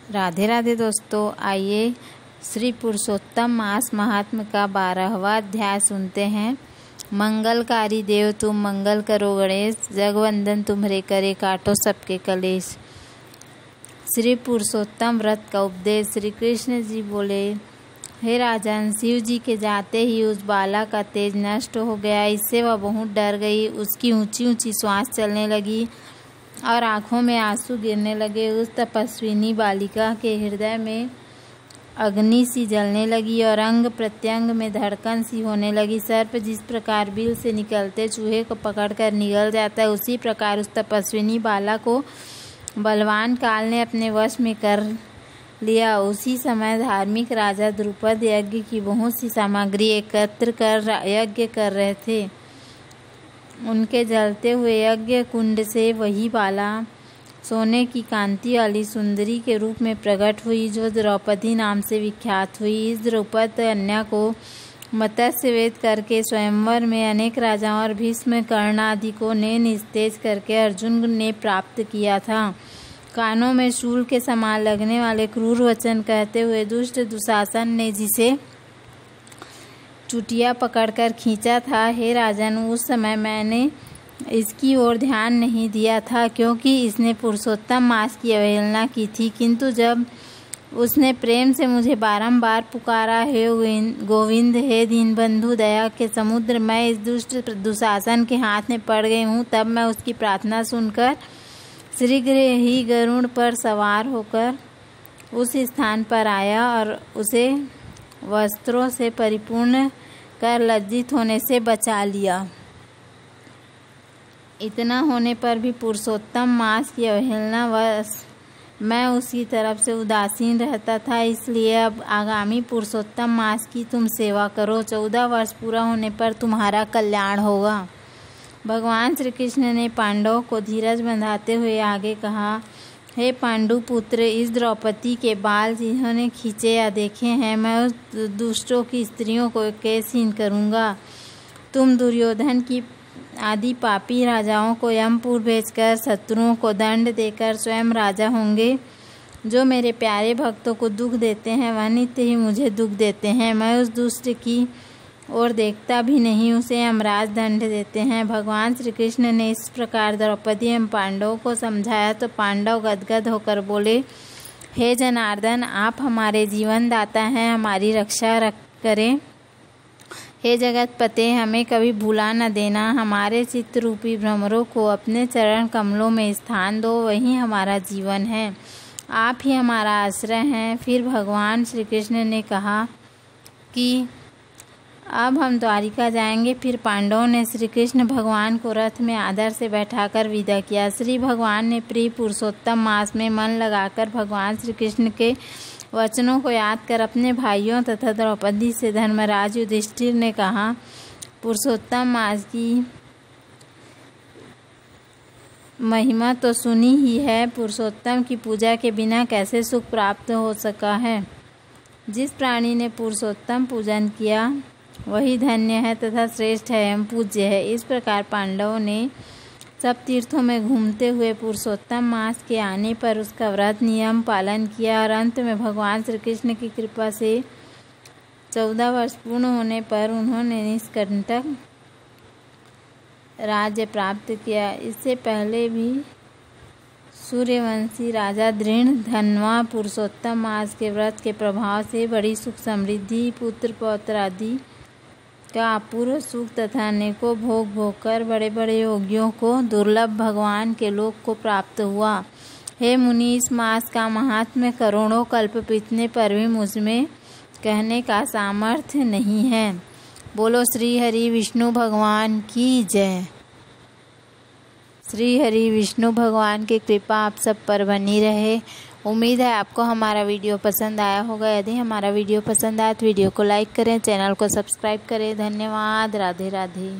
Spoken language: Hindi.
राधे राधे दोस्तों, आइए श्री पुरुषोत्तम मास महात्म्य का 12वां अध्याय सुनते हैं। मंगलकारी देव तुम मंगल करो गणेश, जगवंदन तुम्हारे करे काटो सबके कलेश। श्री पुरुषोत्तम व्रत का उपदेश। श्री कृष्ण जी बोले, हे राजन, शिव जी के जाते ही उस बाला का तेज नष्ट हो गया। इससे वह बहुत डर गई। उसकी ऊंची ऊंची श्वास चलने लगी और आंखों में आंसू गिरने लगे। उस तपस्विनी बालिका के हृदय में अग्नि सी जलने लगी और अंग प्रत्यंग में धड़कन सी होने लगी। सर्प जिस प्रकार बिल से निकलते चूहे को पकड़कर निगल जाता है, उसी प्रकार उस तपस्विनी बाला को बलवान काल ने अपने वश में कर लिया। उसी समय धार्मिक राजा द्रुपद यज्ञ की बहुत सी सामग्री एकत्र कर यज्ञ कर रहे थे। उनके जलते हुए यज्ञ कुंड से वही बाला सोने की कांति वाली सुंदरी के रूप में प्रकट हुई, जो द्रौपदी नाम से विख्यात हुई। इस द्रुपद कन्या को मत्स्य वेद करके स्वयंवर में अनेक राजाओं और भीष्म कर्ण आदि को ने निस्तेज करके अर्जुन ने प्राप्त किया था। कानों में शूल के समान लगने वाले क्रूर वचन कहते हुए दुष्ट दुशासन ने जिसे चुटिया पकड़कर खींचा था, हे राजन, उस समय मैंने इसकी ओर ध्यान नहीं दिया था, क्योंकि इसने पुरुषोत्तम मास की अवहेलना की थी। किंतु जब उसने प्रेम से मुझे बारंबार पुकारा, हे गोविंद, हे दीनबंधु, दया के समुद्र, मैं इस दुष्ट दुशासन के हाथ में पड़ गई हूँ, तब मैं उसकी प्रार्थना सुनकर शीघ्र ही गरुड़ पर सवार होकर उस स्थान पर आया और उसे वस्त्रों से परिपूर्ण कर लज्जित होने से बचा लिया। इतना होने पर भी पुरुषोत्तम मास की अवहेलना वश मैं उसकी तरफ से उदासीन रहता था। इसलिए अब आगामी पुरुषोत्तम मास की तुम सेवा करो। 14 वर्ष पूरा होने पर तुम्हारा कल्याण होगा। भगवान श्री कृष्ण ने पांडवों को धीरज बंधाते हुए आगे कहा, हे पांडु पुत्र, इस द्रौपदी के बाल जिन्होंने खींचे या देखे हैं, मैं उस दुष्टों की स्त्रियों को कैसीन करूँगा। तुम दुर्योधन की आदि पापी राजाओं को यमपुर भेजकर शत्रुओं को दंड देकर स्वयं राजा होंगे। जो मेरे प्यारे भक्तों को दुख देते हैं, वह नित्य ही मुझे दुख देते हैं। मैं उस दुष्ट की और देखता भी नहीं, उसे यमराज दंड देते हैं। भगवान श्री कृष्ण ने इस प्रकार द्रौपदी एवं पांडवों को समझाया तो पांडव गदगद होकर बोले, हे जनार्दन, आप हमारे जीवन दाता हैं, हमारी रक्षा करें। हे जगत पते, हमें कभी भुला न देना। हमारे चित्त रूपी भ्रमरों को अपने चरण कमलों में स्थान दो, वही हमारा जीवन है। आप ही हमारा आश्रय हैं। फिर भगवान श्री कृष्ण ने कहा कि अब हम द्वारिका जाएंगे। फिर पांडवों ने श्री कृष्ण भगवान को रथ में आदर से बैठाकर विदा किया। श्री भगवान ने प्रिय पुरुषोत्तम मास में मन लगाकर भगवान श्री कृष्ण के वचनों को याद कर अपने भाइयों तथा द्रौपदी से धर्मराज युधिष्ठिर ने कहा, पुरुषोत्तम मास की महिमा तो सुनी ही है। पुरुषोत्तम की पूजा के बिना कैसे सुख प्राप्त हो सका है। जिस प्राणी ने पुरुषोत्तम पूजन किया वही धन्य है तथा श्रेष्ठ है एवं पूज्य है। इस प्रकार पांडवों ने सब तीर्थों में घूमते हुए पुरुषोत्तम मास के आने पर उसका व्रत नियम पालन किया और अंत में भगवान श्री कृष्ण की कृपा से 14 वर्ष पूर्ण होने पर उन्होंने निष्कंटक राज्य प्राप्त किया। इससे पहले भी सूर्यवंशी राजा दृढ़ धनवा पुरुषोत्तम मास के व्रत के प्रभाव से बड़ी सुख समृद्धि, पुत्र पौत्र आदि का अपूर्व सुख तथा अनेकों भोग भोगकर बड़े बड़े योगियों को दुर्लभ भगवान के लोक को प्राप्त हुआ। हे मुनि, इस मास का महात्म्य करोड़ों कल्प बीतने पर भी मुझमें कहने का सामर्थ्य नहीं है। बोलो श्री हरि विष्णु भगवान की जय। श्री हरि विष्णु भगवान की कृपा आप सब पर बनी रहे। उम्मीद है आपको हमारा वीडियो पसंद आया होगा। यदि हमारा वीडियो पसंद आया तो वीडियो को लाइक करें, चैनल को सब्सक्राइब करें। धन्यवाद। राधे राधे।